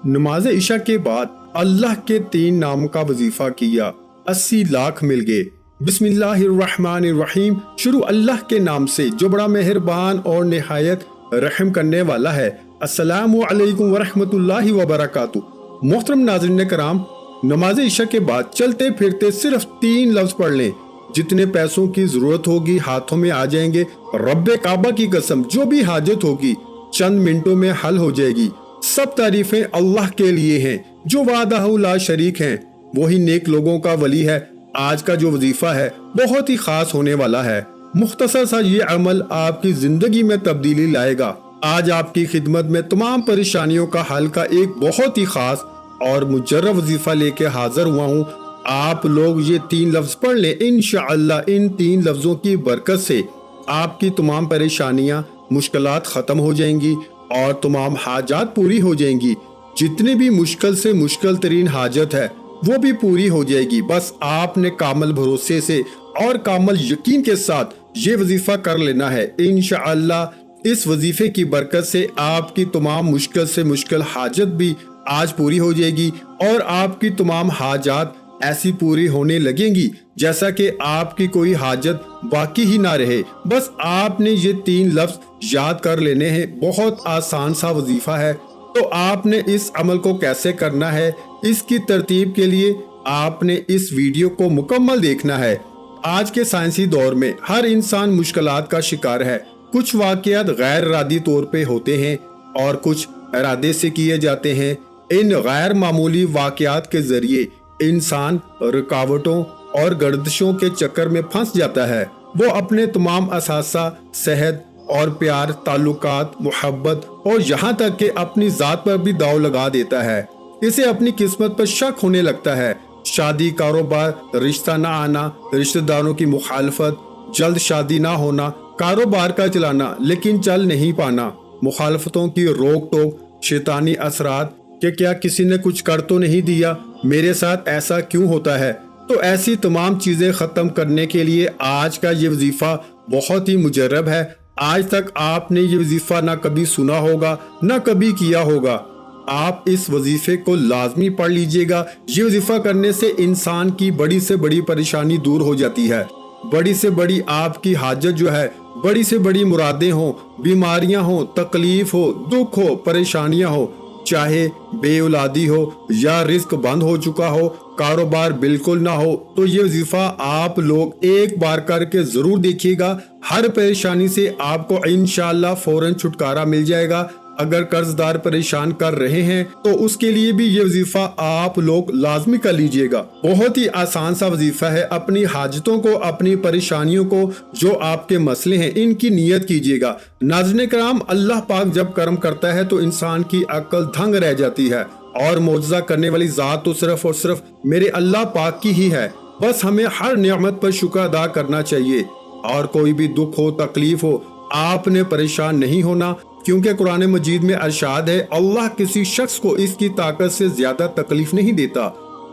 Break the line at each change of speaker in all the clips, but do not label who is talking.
नमाज इशा के बाद अल्लाह के 3 नाम का वजीफा किया, 80 लाख मिल गए। बिस्मिल्लाहिर्रहमानिर्रहीम। शुरू अल्लाह के नाम से जो बड़ा मेहरबान और निहायत रहम करने वाला है। अस्सलामु अलैकुम वरहमतुल्लाहि वबरकातुहू। मोहतरम नाज़रीन कराम, नमाज इशा के बाद चलते फिरते सिर्फ 3 लफ्ज पढ़ लें, जितने पैसों की जरूरत होगी हाथों में आ जाएंगे। रब्बे काबा की कसम, जो भी हाजत होगी चंद मिनटों में हल हो जाएगी। सब तारीफें अल्लाह के लिए हैं जो वादहू ला शरीक हैं, वही नेक लोगों का वली है। आज का जो वजीफा है बहुत ही खास होने वाला है। मुख्तसर सा ये अमल आपकी जिंदगी में तब्दीली लाएगा। आज आपकी खिदमत में तमाम परेशानियों का हल का एक बहुत ही खास और मुजर्रब वजीफा लेके हाजिर हुआ हूँ। आप लोग ये 3 लफ्ज पढ़ लें, इंशाअल्लाह इन 3 लफ्जों की बरकत से आपकी तमाम परेशानियां मुश्किलात खत्म हो जाएंगी और तमाम हाजात पूरी हो जाएंगी। जितने भी मुश्किल से मुश्किल तरीन हाजत है वो भी पूरी हो जाएगी। बस आपने कामल भरोसे से और कामल यकीन के साथ ये वजीफा कर लेना है। इंशाअल्लाह इस वजीफे की बरकत से आपकी तमाम मुश्किल से मुश्किल हाजत भी आज पूरी हो जाएगी और आपकी तमाम हाजात ऐसी पूरी होने लगेंगी जैसा कि आपकी कोई हाजत बाकी ही ना रहे। बस आपने ये 3 लफ्ज याद कर लेने हैं। बहुत आसान सा वजीफा है। तो आपने इस अमल को कैसे करना है, इसकी तरतीब के लिए आपने इस वीडियो को मुकम्मल देखना है। आज के साइंसी दौर में हर इंसान मुश्किलात का शिकार है। कुछ वाकयात गैर इरादी तौर पे होते हैं और कुछ इरादे से किए जाते हैं। इन गैर मामूली वाकयात के जरिए इंसान रुकावटों और गर्दिशों के चक्कर में फंस जाता है। वो अपने तमाम असासा, सेहत और प्यार, ताल्लुकात, मोहब्बत और यहाँ तक कि अपनी जात पर भी दाव लगा देता है। इसे अपनी किस्मत पर शक होने लगता है। शादी, कारोबार, रिश्ता ना आना, रिश्तेदारों की मुखालफत, जल्द शादी ना होना, कारोबार का चलाना लेकिन चल नहीं पाना, मुखालफतों की रोक टोक, शैतानी असरात कि क्या किसी ने कुछ कर तो नहीं दिया, मेरे साथ ऐसा क्यों होता है। तो ऐसी तमाम चीजें खत्म करने के लिए आज का ये वजीफा बहुत ही मुजर्रब है। आज तक आपने ये वजीफा ना कभी सुना होगा ना कभी किया होगा। आप इस वजीफे को लाजमी पढ़ लीजिएगा। ये वजीफा करने से इंसान की बड़ी से बड़ी परेशानी दूर हो जाती है। बड़ी से बड़ी आपकी हाजत जो है, बड़ी से बड़ी मुरादें हो, बीमारियां हो, तकलीफ हो, दुख हो, परेशानियां हो, चाहे बेऔलादी हो या रिस्क बंद हो चुका हो, कारोबार बिल्कुल ना हो, तो ये वजीफा आप लोग एक बार करके जरूर देखिएगा। हर परेशानी से आपको इंशाअल्लाह फौरन छुटकारा मिल जाएगा। अगर कर्जदार परेशान कर रहे हैं तो उसके लिए भी ये वजीफा आप लोग लाजमी कर लीजिएगा। बहुत ही आसान सा वजीफा है। अपनी हाजतों को, अपनी परेशानियों को, जो आपके मसले हैं, इनकी नियत कीजिएगा। नाज़रीन कराम, अल्लाह पाक जब करम करता है तो इंसान की अक्ल दंग रह जाती है और मौजज़ा करने वाली जात तो सिर्फ और सिर्फ मेरे अल्लाह पाक की ही है। बस हमें हर नियामत पर शुक्र अदा करना चाहिए और कोई भी दुख हो, तकलीफ हो, आपने परेशान नहीं होना, क्योंकि कुरान मजीद में अरशाद है अल्लाह किसी शख्स को इसकी ताकत से ज्यादा तकलीफ नहीं देता।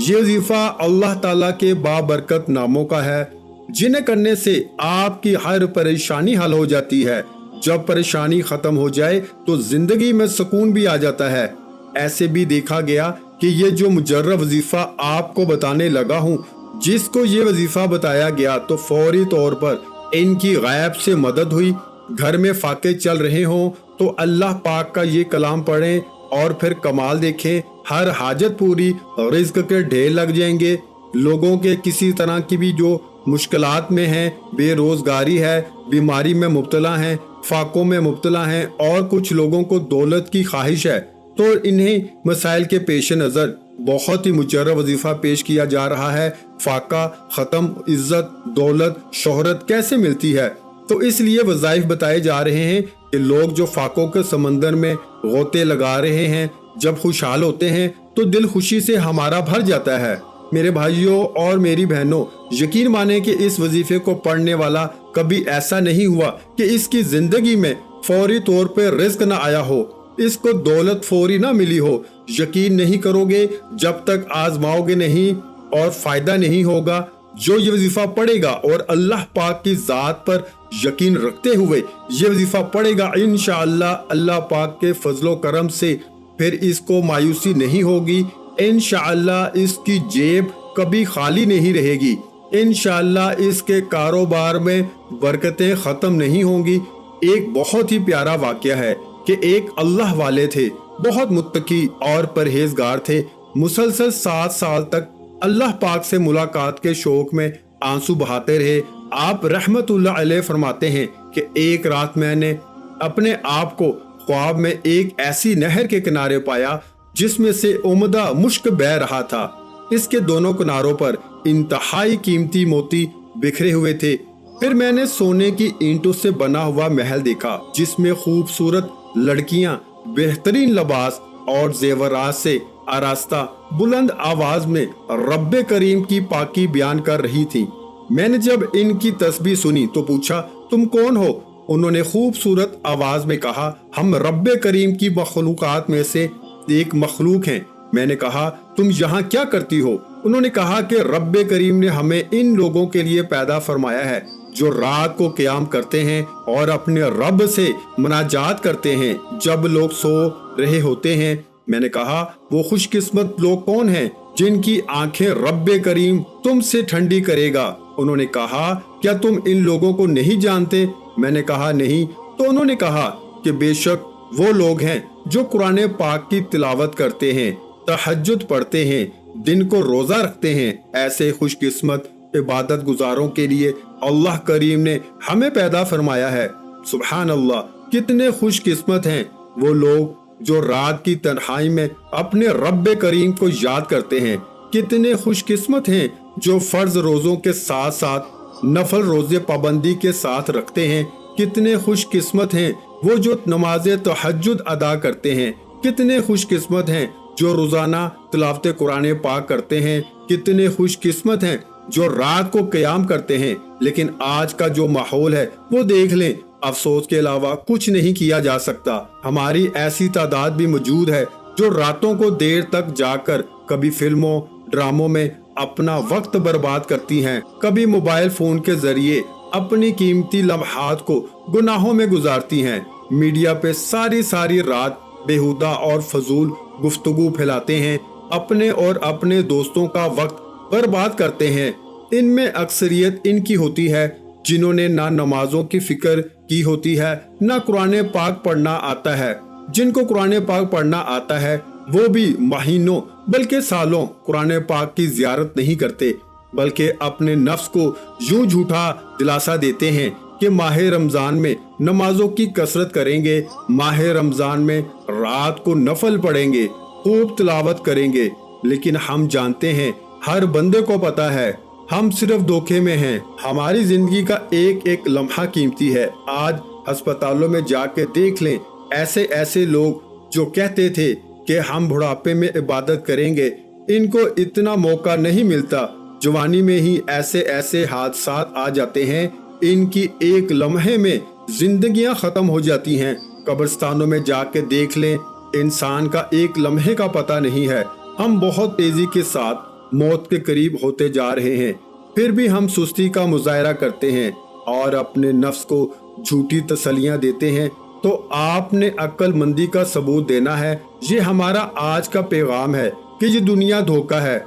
ये वजीफा अल्लाह ताला के बाबरकत नामों का है, जिन्हें करने से आपकी हर परेशानी हल हो जाती है। जब परेशानी खत्म हो जाए तो जिंदगी में सुकून भी आ जाता है। ऐसे भी देखा गया कि ये जो मुजर्रब वजीफा आपको बताने लगा हूँ, जिसको ये वजीफा बताया गया तो फौरी तौर पर इनकी गैब से मदद हुई। घर में फाके चल रहे हों तो अल्लाह पाक का ये कलाम पढ़ें और फिर कमाल देखें। हर हाजत पूरी, रिज्क के ढेर लग जाएंगे। लोगों के किसी तरह की भी जो मुश्किलात में हैं, बेरोजगारी है, बीमारी में मुब्तला हैं, फाकों में मुब्तला हैं और कुछ लोगों को दौलत की ख्वाहिश है, तो इन्हें मसाइल के पेश नज़र बहुत ही मुजर्रब वजीफा पेश किया जा रहा है। फाका खत्म, इज्जत, दौलत, शोहरत कैसे मिलती है। तो इसलिए वज़ाइफ बताए जा रहे हैं कि लोग जो फाकों के समंदर में गोते लगा रहे हैं, जब खुशहाल होते हैं तो दिल खुशी से हमारा भर जाता है। मेरे भाइयों और मेरी बहनों, यकीन माने कि इस वजीफे को पढ़ने वाला कभी ऐसा नहीं हुआ कि इसकी जिंदगी में फौरी तौर पर रिस्क ना आया हो, इसको दौलत फौरी ना मिली हो। यकीन नहीं करोगे जब तक आजमाओगे नहीं और फायदा नहीं होगा। जो ये वजीफा पढ़ेगा और अल्लाह पाक की जात पर यकीन रखते हुए ये वजीफा पढ़ेगा, इंशाअल्लाह अल्लाह पाक के फजलो करम से پھر اس کو مایوسی نہیں ہوگی، انشاءاللہ اس کی جیب کبھی خالی نہیں رہے گی، انشاءاللہ اس کے کاروبار میں برکتیں ختم نہیں ہوں گی۔ ایک بہت ہی پیارا واقعہ ہے کہ ایک اللہ والے تھے، بہت متقی اور پرہیزگار تھے، مسلسل 7 سال تک اللہ پاک سے ملاقات کے شوق میں آنسو بہاتے رہے۔ آپ رحمت اللہ علیہ فرماتے ہیں کہ ایک رات میں نے اپنے آپ کو خواب میں ایک ایسی نہر کے کنارے پایا جس میں سے عمدہ مشک بہہ رہا تھا۔ اس کے دونوں کناروں پر انتہائی قیمتی موتی بکھرے ہوئے تھے۔ پھر میں نے سونے کی اینٹوں سے بنا ہوا محل دیکھا جس میں خوبصورت لڑکیاں بہترین لباس اور زیورات سے آراستہ بلند آواز میں رب کریم کی پاکی بیان کر رہی تھی۔ میں نے جب ان کی تسبیح سنی تو پوچھا، تم کون ہو؟ انہوں نے خوبصورت آواز میں کہا، ہم رب کریم کی مخلوقات میں سے ایک مخلوق ہیں۔ میں نے کہا، تم یہاں کیا کرتی ہو؟ انہوں نے کہا کہ رب کریم نے ہمیں ان لوگوں کے لیے پیدا فرمایا ہے جو رات کو قیام کرتے ہیں اور اپنے رب سے مناجات کرتے ہیں جب لوگ سو رہے ہوتے ہیں۔ میں نے کہا، وہ خوش قسمت لوگ کون ہیں جن کی آنکھیں رب کریم تم سے ٹھنڈی کرے گا؟ انہوں نے کہا، کیا تم ان لوگوں کو نہیں جانتے؟ میں نے کہا، نہیں۔ تو انہوں نے کہا کہ بے شک وہ لوگ ہیں جو قرآن پاک کی تلاوت کرتے ہیں، تہجد پڑھتے ہیں، دن کو روزہ رکھتے ہیں۔ ایسے خوش قسمت عبادت گزاروں کے لیے اللہ کریم نے ہمیں پیدا فرمایا ہے۔ سبحان اللہ، کتنے خوش قسمت ہیں وہ لوگ جو رات کی تنہائی میں اپنے رب کریم کو یاد کرتے ہیں۔ کتنے خوش قسمت ہیں جو فرض روزوں کے ساتھ ساتھ نفل روزے پابندی کے ساتھ رکھتے ہیں۔ کتنے خوش قسمت ہیں وہ جو نماز تہجد ادا کرتے ہیں۔ کتنے خوش قسمت ہیں جو روزانہ تلاوت قرآن پاک کرتے ہیں۔ کتنے خوش قسمت ہیں جو رات کو قیام کرتے ہیں۔ لیکن آج کا جو ماحول ہے وہ دیکھ لیں، افسوس کے علاوہ کچھ نہیں کیا جا سکتا۔ ہماری ایسی تعداد بھی موجود ہے جو راتوں کو دیر تک جا کر کبھی فلموں ڈراموں میں اپنا وقت برباد کرتی ہیں، کبھی موبائل فون کے ذریعے اپنی قیمتی لمحات کو گناہوں میں گزارتی ہیں، میڈیا پہ ساری رات بےہودہ اور فضول گفتگو پھیلاتے ہیں، اپنے اور اپنے دوستوں کا وقت برباد کرتے ہیں۔ ان میں اکثریت ان کی ہوتی ہے جنہوں نے نہ نمازوں کی فکر کی ہوتی ہے، نہ قرآن پاک پڑھنا آتا ہے۔ جن کو قرآن پاک پڑھنا آتا ہے وہ بھی مہینوں بلکہ سالوں قرآن پاک کی زیارت نہیں کرتے، بلکہ اپنے نفس کو یوں جھوٹا دلاسا دیتے ہیں کہ ماہ رمضان میں نمازوں کی کثرت کریں گے، ماہ رمضان میں رات کو نفل پڑھیں گے، خوب تلاوت کریں گے۔ لیکن ہم جانتے ہیں، ہر بندے کو پتا ہے، ہم صرف دھوکے میں ہیں۔ ہماری زندگی کا ایک ایک لمحہ قیمتی ہے۔ آج ہسپتالوں میں جا کے دیکھ لیں، ایسے لوگ جو کہتے تھے کہ ہم بڑھاپے میں عبادت کریں گے، ان کو اتنا موقع نہیں ملتا۔ جوانی میں ہی ایسے حادثات آ جاتے ہیں، ان کی ایک لمحے میں زندگیاں ختم ہو جاتی ہیں۔ قبرستانوں میں جا کے دیکھ لیں، انسان کا ایک لمحے کا پتہ نہیں ہے۔ ہم بہت تیزی کے ساتھ موت کے قریب ہوتے جا رہے ہیں، پھر بھی ہم سستی کا مظاہرہ کرتے ہیں اور اپنے نفس کو جھوٹی تسلیاں دیتے ہیں۔ تو آپ نے عقل مندی کا ثبوت دینا ہے۔ یہ ہمارا آج کا پیغام ہے کہ یہ دنیا دھوکہ ہے۔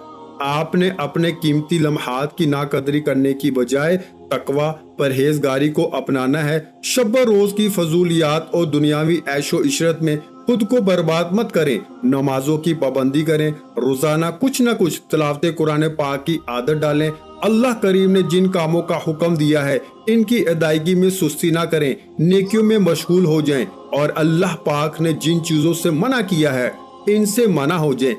آپ نے اپنے قیمتی لمحات کی ناقدری کرنے کی بجائے تقوی پرہیزگاری کو اپنانا ہے۔ شب و روز کی فضولیات اور دنیاوی عیش و عشرت میں خود کو برباد مت کریں، نمازوں کی پابندی کریں، روزانہ کچھ نہ کچھ تلاوت قرآن پاک کی عادت ڈالیں۔ اللہ کریم نے جن کاموں کا حکم دیا ہے ان کی ادائیگی میں سستی نہ کریں، نیکیوں میں مشغول ہو جائیں، اور اللہ پاک نے جن چیزوں سے منع کیا ہے ان سے منع ہو جائیں۔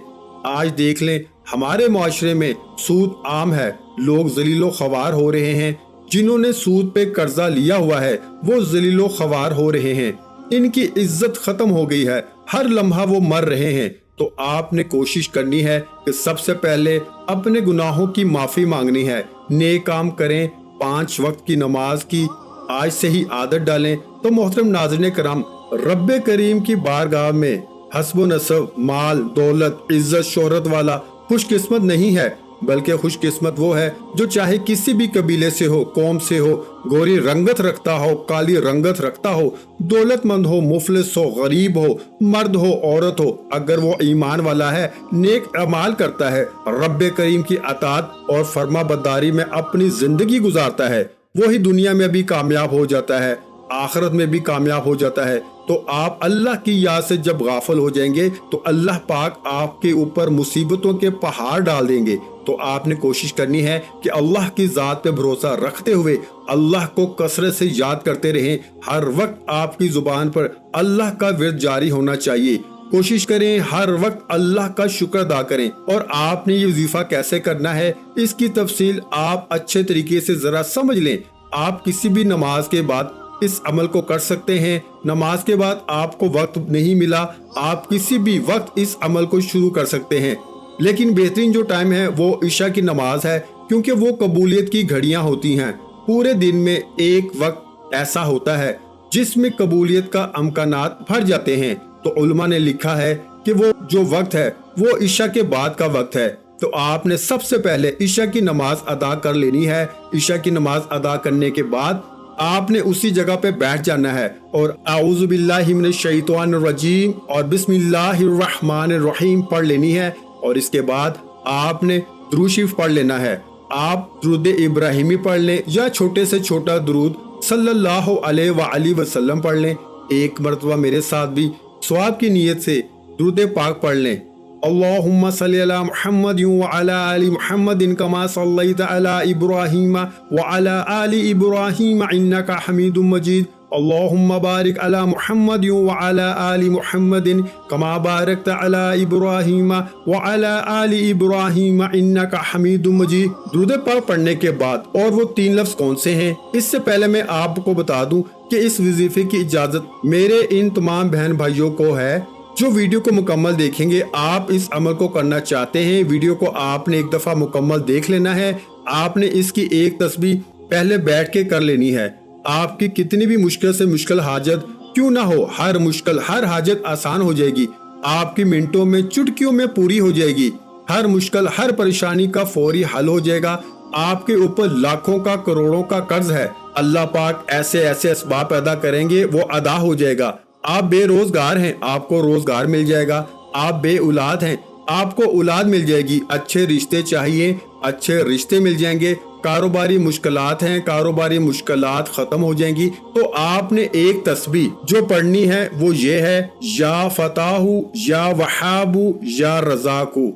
آج دیکھ لیں، ہمارے معاشرے میں سود عام ہے، لوگ ذلیل و خوار ہو رہے ہیں۔ جنہوں نے سود پہ قرضہ لیا ہوا ہے وہ ذلیل و خوار ہو رہے ہیں، ان کی عزت ختم ہو گئی ہے، ہر لمحہ وہ مر رہے ہیں۔ تو آپ نے کوشش کرنی ہے کہ سب سے پہلے اپنے گناہوں کی معافی مانگنی ہے، نیک کام کریں، 5 وقت کی نماز کی آج سے ہی عادت ڈالیں۔ تو محترم ناظرین کرام، رب کریم کی بارگاہ میں حسب و نسب، مال، دولت، عزت، شہرت والا خوش قسمت نہیں ہے، بلکہ خوش قسمت وہ ہے جو چاہے کسی بھی قبیلے سے ہو، قوم سے ہو، गोरी रंगत रखता हो, काली रंगत रखता हो, दौलतमंद हो, मुफलिस हो, गरीब हो, मर्द हो, औरत हो, अगर वो ईमान वाला है, नेक अमाल करता है, रब्बे करीम की अतात और फर्मा बरदारी में अपनी जिंदगी गुजारता है, वही दुनिया में भी कामयाब हो जाता है, आखिरत में भी कामयाब हो जाता है। तो आप अल्लाह की याद से जब गाफिल हो जाएंगे तो अल्लाह पाक आपके ऊपर मुसीबतों के पहाड़ डाल देंगे। तो आपने कोशिश करनी है कि अल्लाह की ज़ात पे भरोसा रखते हुए अल्लाह को कसरत से याद करते रहें। हर वक्त आपकी जुबान पर अल्लाह का विर्द जारी होना चाहिए। कोशिश करें हर वक्त अल्लाह का शुक्र अदा करें। और आपने ये वजीफा कैसे करना है इसकी तफसील आप अच्छे तरीके से जरा समझ लें। आप किसी भी नमाज के बाद इस अमल को कर सकते हैं। नमाज के बाद आपको वक्त नहीं मिला, आप किसी भी वक्त इस अमल को शुरू कर सकते हैं, लेकिन बेहतरीन जो टाइम है वो इशा की नमाज है, क्योंकि वो कबूलियत की घड़ियां होती हैं। पूरे दिन में एक वक्त ऐसा होता है जिसमें कबूलियत का अमकानात भर जाते हैं। तो उलमा ने लिखा है कि वो जो वक्त है वो इशा के बाद का वक्त है। तो आपने सबसे पहले इशा की नमाज अदा कर लेनी है। इशा की नमाज अदा करने के बाद आपने उसी जगह पे बैठ जाना है और आऊज़ु बिल्लाहि मिनश शैतानिर रजीम और बिस्मिल्लाहिर रहमानिर रहीम पढ़ लेनी है। और इसके बाद आपने दुरूद शरीफ पढ़ लेना है। आप दुरूद इब्राहिमी पढ़ लें या छोटे से छोटा दुरूद सल्लल्लाहु अलैहि वसल्लम पढ़ लें। एक मरतबा मेरे साथ भी सवाब की नीयत से दुरूद पाक पढ़ लें। अल्लाहुम्मा सल्ली अला मुहम्मद व अला आलि मुहम्मदिन कमा सल्लैता अला इब्राहीम व अला आलि इब्राहीम इन्नका हमीदुम मजीद। अल्लाहुम्मा बारिक अला मुहम्मद व अला आलि मुहम्मदिन कमा बारकता अला इब्राहीम व अला आलि इब्राहीम इन्नका हमीदुम मजीद। दुरूद पाक पढ़ने के बाद और वो 3 लफ्ज कौन से हैं, इससे पहले मैं आपको बता दूं कि इस वजीफे की इजाजत मेरे इन तमाम बहन भाइयों को है जो वीडियो को मुकम्मल देखेंगे। आप इस अमल को करना चाहते हैं, वीडियो को आपने एक दफा मुकम्मल देख लेना है। आपने इसकी एक तस्बीह पहले बैठ के कर लेनी है। आपकी कितनी भी मुश्किल से मुश्किल हाजत क्यों ना हो, हर हाजत आसान हो जाएगी। आपकी मिनटों में चुटकियों में पूरी हो जाएगी। हर मुश्किल हर परेशानी का फौरी हल हो जाएगा। आपके ऊपर लाखों का करोड़ों का कर्ज है, अल्लाह पाक ऐसे ऐसे असबाब पैदा करेंगे वो अदा हो जाएगा। आप बेरोजगार हैं, आपको रोजगार मिल जाएगा। आप बे औलाद हैं, आपको औलाद मिल जाएगी। अच्छे रिश्ते चाहिए, अच्छे रिश्ते मिल जाएंगे। कारोबारी मुश्किलात हैं, कारोबारी मुश्किलात खत्म हो जाएंगी। तो आपने एक तस्बीह जो पढ़नी है वो ये है, या फताहू या वहाबू या रज़ाकू,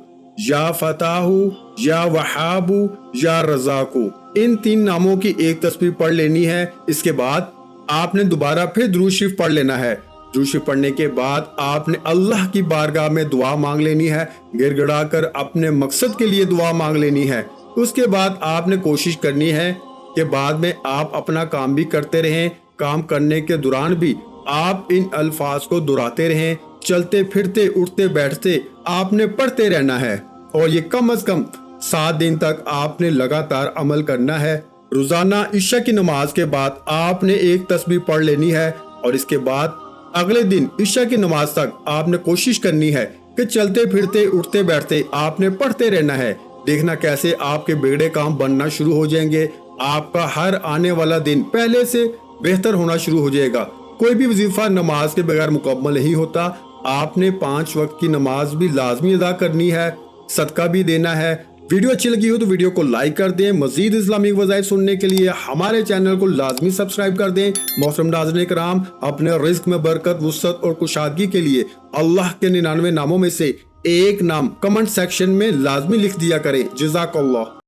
या फताहू या वहाबू या रज़ाकू। इन 3 नामों की एक तस्बीह पढ़ लेनी है। इसके बाद आपने दोबारा फिर दुरूद शरीफ पढ़ लेना है। दुरूद शरीफ पढ़ने के बाद आपने अल्लाह की बारगाह में दुआ मांग लेनी है, गिड़गिड़ा कर अपने मकसद के लिए दुआ मांग लेनी है। उसके बाद आपने कोशिश करनी है कि बाद में आप अपना काम भी करते रहें। काम करने के दौरान भी आप इन अल्फाज को दोहराते रहें। चलते फिरते उठते बैठते आपने पढ़ते रहना है और ये कम से कम 7 दिन तक आपने लगातार अमल करना है। रोजाना इशा की नमाज के बाद आपने एक तस्बीह पढ़ लेनी है और इसके बाद अगले दिन इशा की नमाज तक आपने कोशिश करनी है कि चलते फिरते उठते बैठते आपने पढ़ते रहना है। देखना कैसे आपके बिगड़े काम बनना शुरू हो जाएंगे। आपका हर आने वाला दिन पहले से बेहतर होना शुरू हो जाएगा। कोई भी वजीफा नमाज के बगैर मुकम्मल नहीं होता। आपने 5 वक्त की नमाज भी लाजमी अदा करनी है, सदका भी देना है। वीडियो अच्छी लगी हो तो वीडियो को लाइक कर दें। मजीद इस्लामिक वज़ाइफ सुनने के लिए हमारे चैनल को लाजमी सब्सक्राइब कर दें। मोहतरम नाज़रीन किराम, अपने रिज़्क में बरकत, वुसअत और कुशादगी के लिए अल्लाह के 99 नामों में से एक नाम कमेंट सेक्शन में लाजमी लिख दिया करें। जज़ाकल्लाह।